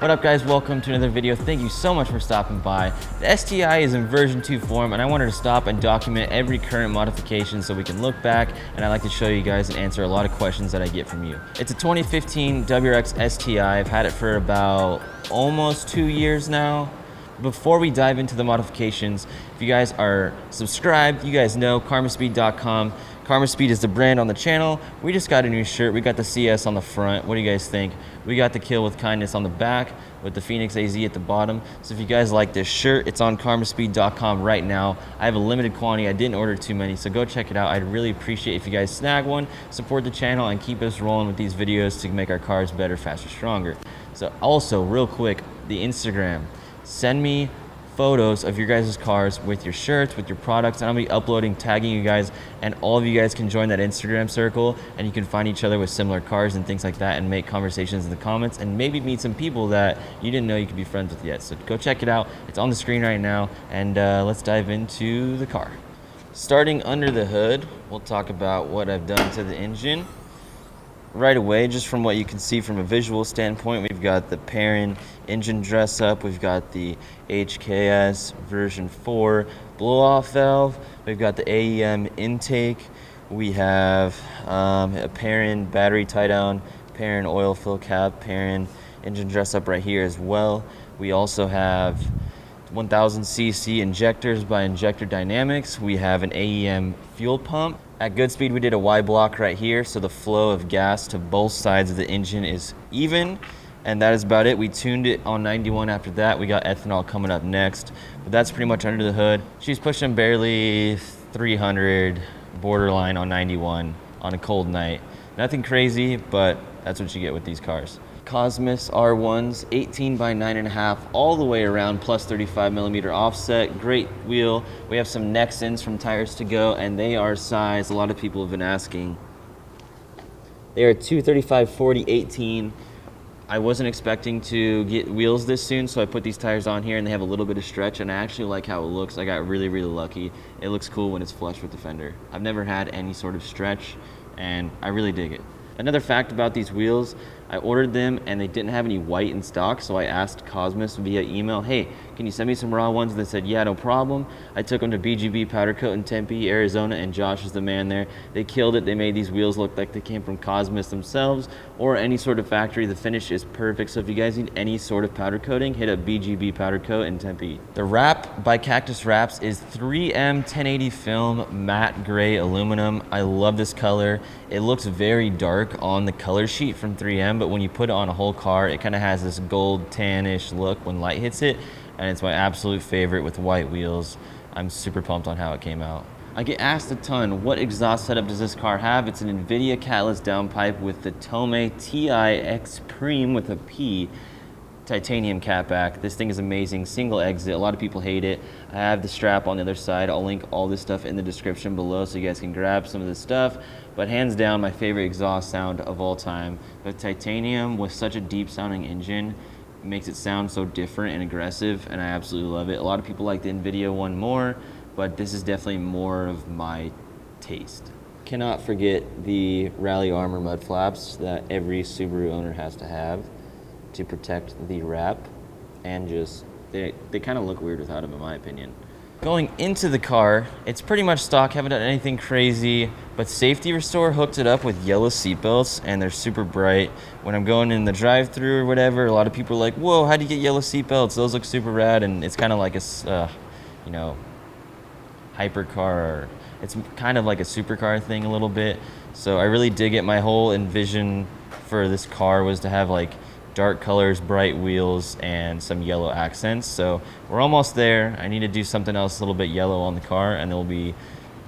What up guys, welcome to another video. Thank you so much for stopping by. The STi is in version 2 form and I wanted to stop and document every current modification so we can look back, and I like to show you guys and answer a lot of questions that I get from you. It's a 2015 WRX STi. I've had it for about almost 2 years now. Before we dive into the modifications, if you guys are subscribed, you guys know karmaspeed.com. Karma Speed is the brand on the channel. We just got a new shirt. We got the CS on the front. What do you guys think? We got the Kill with Kindness on the back with the Phoenix AZ at the bottom. So if you guys like this shirt, it's on karmaspeed.com right now. I have a limited quantity. I didn't order too many, so go check it out. I'd really appreciate if you guys snag one, support the channel, and keep us rolling with these videos to make our cars better, faster, stronger. So also, real quick, the Instagram. Send me photos of your guys' cars with your shirts, with your products, and I'll be uploading, tagging you guys, and all of you guys can join that Instagram circle and you can find each other with similar cars and things like that and make conversations in the comments and maybe meet some people that you didn't know you could be friends with yet. So go check it out. It's on the screen right now, and let's dive into the car. Starting under the hood, we'll talk about what I've done to the engine. Right away, just from what you can see from a visual standpoint, we've got the Perrin engine dress up, we've got the HKS version 4 blow-off valve, we've got the AEM intake, we have a Perrin battery tie-down, Perrin oil fill cap, Perrin engine dress up right here as well. We also have 1000cc injectors by Injector Dynamics. We have an AEM fuel pump. At Goodspeed, we did a Y block right here, so the flow of gas to both sides of the engine is even, and that is about it. We tuned it on 91 after that. We got ethanol coming up next, but that's pretty much under the hood. She's pushing barely 300, borderline on 91 on a cold night. Nothing crazy, but that's what you get with these cars. Cosmos R1s, 18 by 9.5 all the way around, plus 35mm offset, great wheel. We have some Nexans from Tires to Go, and they are size, a lot of people have been asking. They are 235/40/18. I wasn't expecting to get wheels this soon, so I put these tires on here and they have a little bit of stretch, and I actually like how it looks. I got really, really lucky. It looks cool when it's flush with the fender. I've never had any sort of stretch, and I really dig it. Another fact about these wheels, I ordered them and they didn't have any white in stock, so I asked Cosmos via email, hey, can you send me some raw ones? And they said, yeah, no problem. I took them to BGB Powder Coat in Tempe, Arizona, and Josh is the man there. They killed it. They made these wheels look like they came from Cosmos themselves or any sort of factory. The finish is perfect, so if you guys need any sort of powder coating, hit up BGB Powder Coat in Tempe. The wrap by Cactus Wraps is 3M 1080 film matte gray aluminum. I love this color. It looks very dark on the color sheet from 3M, but when you put it on a whole car, it kind of has this gold tannish look when light hits it, and it's my absolute favorite with white wheels. I'm super pumped on how it came out. I get asked a ton, what exhaust setup does this car have? It's an NVIDIA Catalyst downpipe with the Tome TI-X Prime with a P titanium catback. This thing is amazing, single exit. A lot of people hate it. I have the strap on the other side. I'll link all this stuff in the description below so you guys can grab some of this stuff. But hands down, my favorite exhaust sound of all time. The titanium with such a deep sounding engine makes it sound so different and aggressive, and I absolutely love it. A lot of people like the NVIDIA one more, but this is definitely more of my taste. Cannot forget the Rally Armor mud flaps that every Subaru owner has to have to protect the wrap, and just they kind of look weird without them, in my opinion. Going into the car, it's pretty much stock, haven't done anything crazy, but Safety Restore hooked it up with yellow seatbelts, and they're super bright. When I'm going in the drive-thru or whatever, a lot of people are like, whoa, how'd you get yellow seatbelts? Those look super rad, and it's kind of like a, you know, hypercar, or it's kind of like a supercar thing a little bit. So I really dig it. My whole envision for this car was to have like dark colors, bright wheels, and some yellow accents. So we're almost there. I need to do something else a little bit yellow on the car, and then we'll be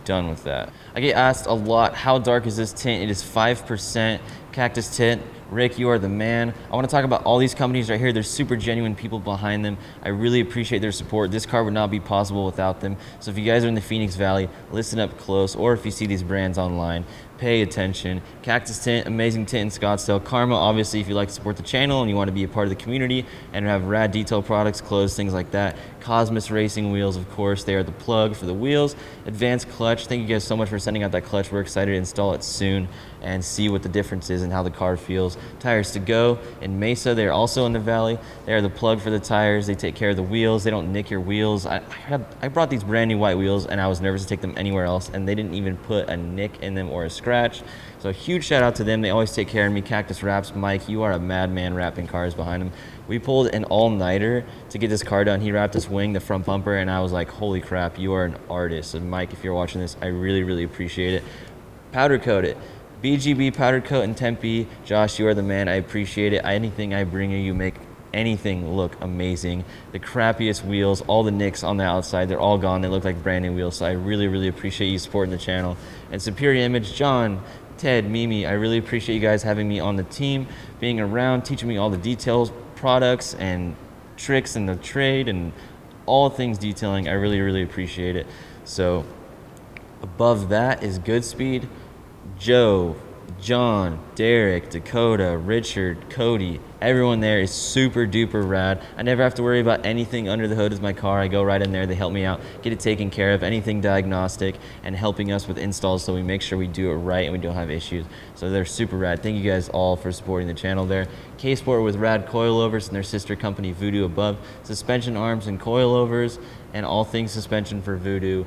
done with that. I get asked a lot, how dark is this tint? It is 5% Cactus Tint. Rick, you are the man. I want to talk about all these companies right here. There's super genuine people behind them. I really appreciate their support. This car would not be possible without them. So if you guys are in the Phoenix Valley, listen up close, or if you see these brands online, pay attention. Cactus Tint, amazing tint in Scottsdale. Karma, obviously, if you like to support the channel and you want to be a part of the community and have rad detail products, clothes, things like that. Cosmos Racing Wheels, of course, they are the plug for the wheels. Advanced Clutch, thank you guys so much for sending out that clutch. We're excited to install it soon and see what the difference is and how the car feels. Tires to Go in Mesa, they're also in the Valley. They're the plug for the tires. They take care of the wheels. They don't nick your wheels. I brought these brand new white wheels and I was nervous to take them anywhere else, and they didn't even put a nick in them or a scratch. So a huge shout out to them. They always take care of me. Cactus Wraps, Mike, you are a madman wrapping cars behind him. We pulled an all-nighter to get this car done. He wrapped this wing, the front bumper, and I was like, holy crap, you are an artist. And Mike, if you're watching this, I really, really appreciate it. Powder coat it. BGB powder coat in Tempe. Josh, you are the man. I appreciate it. Anything I bring you make anything look amazing. The crappiest wheels, all the nicks on the outside, they're all gone. They look like brand new wheels. So I really, really appreciate you supporting the channel. And Superior Image, John, Ted, Mimi, I really appreciate you guys having me on the team, being around, teaching me all the details, products and tricks in the trade and all things detailing. I really, really appreciate it. So above that is Goodspeed, Joe, John, Derek, Dakota, Richard, Cody, everyone there is super duper rad. I never have to worry about anything under the hood of my car. I go right in there, they help me out, get it taken care of, anything diagnostic, and helping us with installs so we make sure we do it right and we don't have issues. So they're super rad. Thank you guys all for supporting the channel there. K-Sport with rad coilovers and their sister company Voodoo above. Suspension arms and coilovers and all things suspension for Voodoo.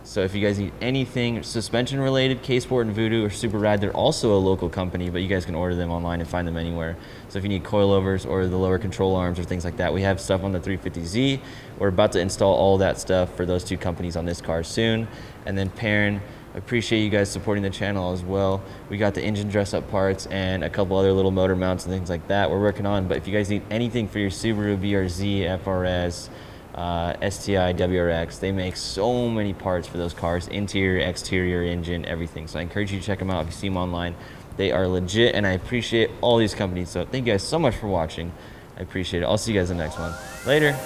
So if you guys need anything suspension related, K-Sport and Voodoo are super rad. They're also a local company, but you guys can order them online and find them anywhere. So if you need coilovers or the lower control arms or things like that, we have stuff on the 350Z. We're about to install all that stuff for those two companies on this car soon. And then Perrin, I appreciate you guys supporting the channel as well. We got the engine dress up parts and a couple other little motor mounts and things like that we're working on. But if you guys need anything for your Subaru BRZ, FRS, STi, WRX, they make so many parts for those cars, interior, exterior, engine, everything. So I encourage you to check them out if you see them online. They are legit, and I appreciate all these companies. So thank you guys so much for watching. I appreciate it. I'll see you guys in the next one. Later.